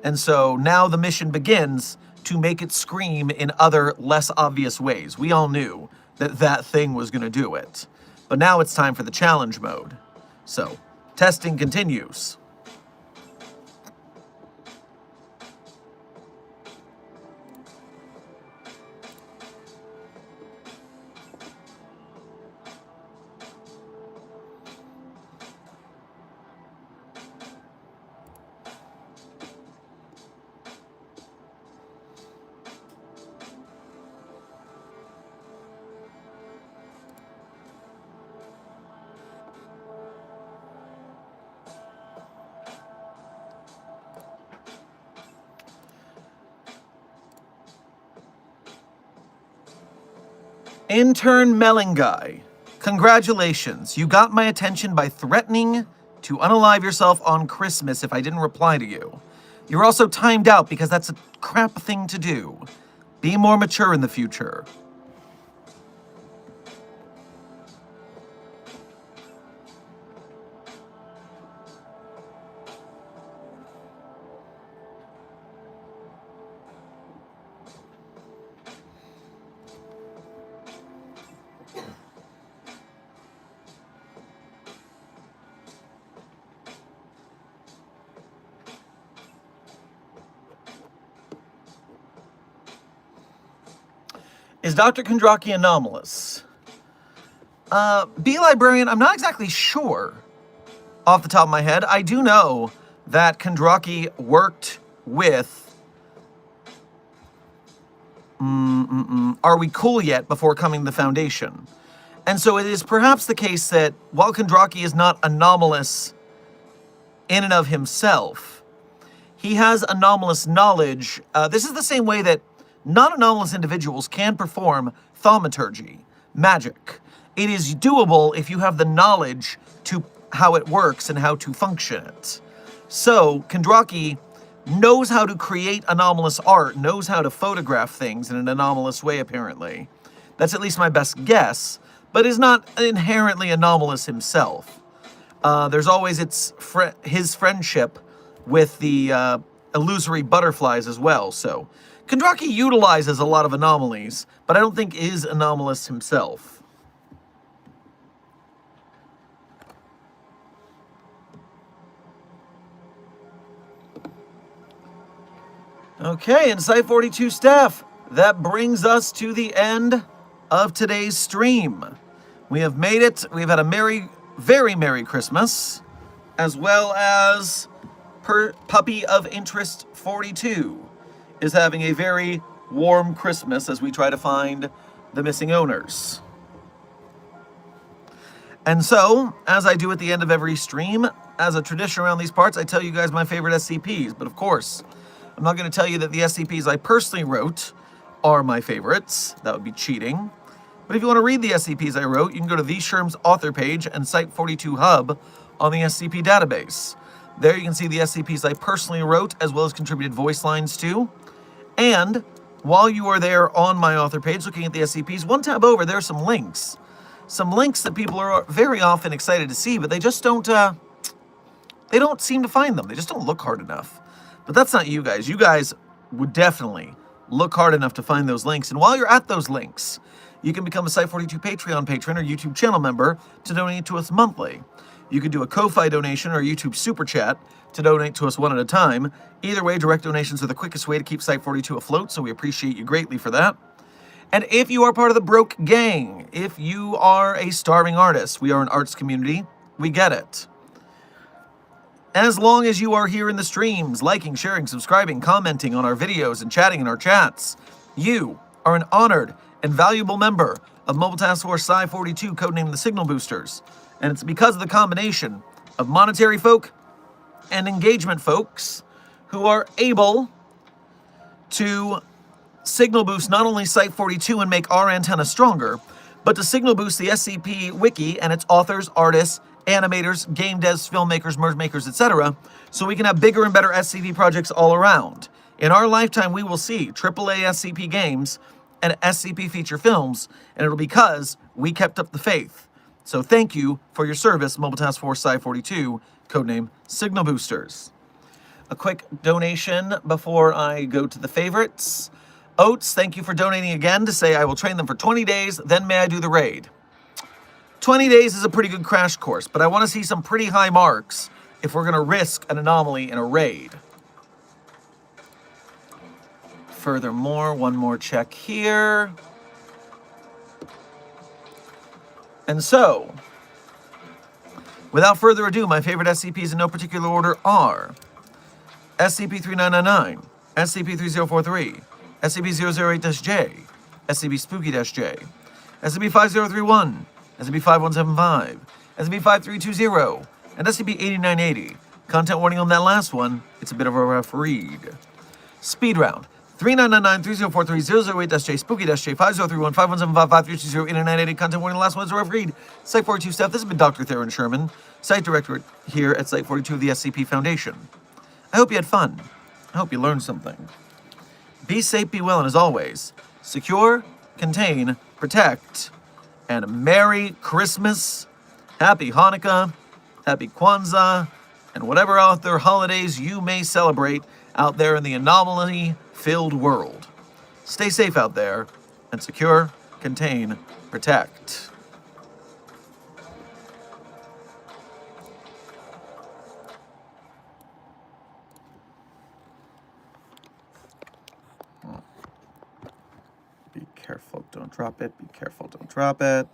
And so now the mission begins to make it scream in other, less obvious ways. We all knew that that thing was going to do it. But now it's time for the challenge mode. So, testing continues. Intern Mellinguy, congratulations. You got my attention by threatening to unalive yourself on Christmas if I didn't reply to you. You're also timed out because that's a crap thing to do. Be more mature in the future. Is Dr. Kondraki anomalous? B-Librarian, I'm not exactly sure off the top of my head. I do know that Kondraki worked with Are We Cool Yet before coming to the Foundation. And so it is perhaps the case that while Kondraki is not anomalous in and of himself, he has anomalous knowledge. This is the same way that non-anomalous individuals can perform thaumaturgy, magic. It is doable if you have the knowledge to how it works and how to function it. So, Kondraki knows how to create anomalous art, knows how to photograph things in an anomalous way, apparently. That's at least my best guess, but is not inherently anomalous himself. There's always his friendship with the illusory butterflies as well, so Kondraki utilizes a lot of anomalies, but I don't think is anomalous himself. Okay, and Site 42 staff, that brings us to the end of today's stream. We have made it. We've had a very Merry Christmas, as well as Puppy of Interest 42 is having a very warm Christmas as we try to find the missing owners. And so, as I do at the end of every stream, as a tradition around these parts, I tell you guys my favorite SCPs. But of course, I'm not going to tell you that the SCPs I personally wrote are my favorites. That would be cheating. But if you want to read the SCPs I wrote, you can go to the Sherm's author page and Site 42 Hub on the SCP database. There you can see the SCPs I personally wrote, as well as contributed voice lines to. And while you are there on my author page looking at the SCPs, one tab over, there are some links. Some links that people are very often excited to see, but they just don't seem to find them. They just don't look hard enough. But that's not you guys. You guys would definitely look hard enough to find those links. And while you're at those links, you can become a Site 42 Patreon patron or YouTube channel member to donate to us monthly. You could do a Ko-Fi donation or a YouTube Super Chat to donate to us one at a time. Either way, direct donations are the quickest way to keep Site 42 afloat, so we appreciate you greatly for that. And if you are part of the Broke Gang, if you are a starving artist, we are an arts community, we get it. As long as you are here in the streams, liking, sharing, subscribing, commenting on our videos, and chatting in our chats, you are an honored and valuable member of Mobile Task Force Psi 42, codenamed the Signal Boosters. And it's because of the combination of monetary folk and engagement folks who are able to signal boost not only Site 42 and make our antenna stronger, but to signal boost the SCP Wiki and its authors, artists, animators, game devs, filmmakers, merge makers, etc., so we can have bigger and better SCP projects all around. In our lifetime, we will see AAA SCP games and SCP feature films, and it'll be because we kept up the faith. So thank you for your service, Mobile Task Force Psi 42, codename Signal Boosters. A quick donation before I go to the favorites. Oates, thank you for donating again to say I will train them for 20 days, then may I do the raid. 20 days is a pretty good crash course, but I want to see some pretty high marks if we're going to risk an anomaly in a raid. Furthermore, one more check here. And so, without further ado, my favorite SCPs in no particular order are SCP-3999, SCP-3043, SCP-008-J, SCP-Spooky-J, SCP-5031, SCP-5175, SCP-5320, and SCP-8980. Content warning on that last one, it's a bit of a rough read. Speed round. 3999-3043-008-J, spooky-J, 5031-51755-320, internet edit content warning, the last one's a rough read. Site 42 staff, this has been Dr. Theron Sherman, site director here at Site 42 of the SCP Foundation. I hope you had fun. I hope you learned something. Be safe, be well, and as always, secure, contain, protect, and Merry Christmas, Happy Hanukkah, Happy Kwanzaa, and whatever other holidays you may celebrate out there in the anomaly-filled world. Stay safe out there, and secure, contain, protect. Be careful, don't drop it. Be careful, don't drop it.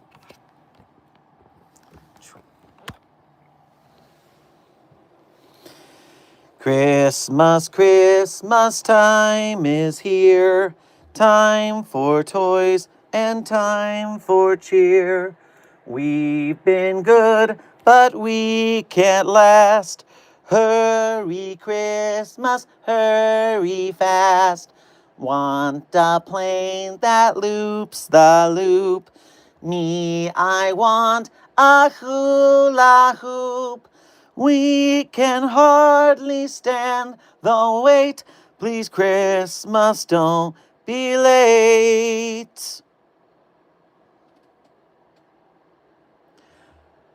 Christmas, Christmas time is here. Time for toys and time for cheer. We've been good, but we can't last. Hurry, Christmas, hurry fast. Want a plane that loops the loop. Me, I want a hula hoop. We can hardly stand the wait. Please, Christmas, don't be late.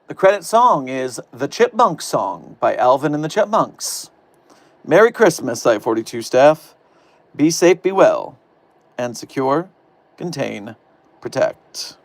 The credit song is The Chipmunk Song by Alvin and the Chipmunks. Merry Christmas, Site 42 staff. Be safe, be well, and secure, contain, protect.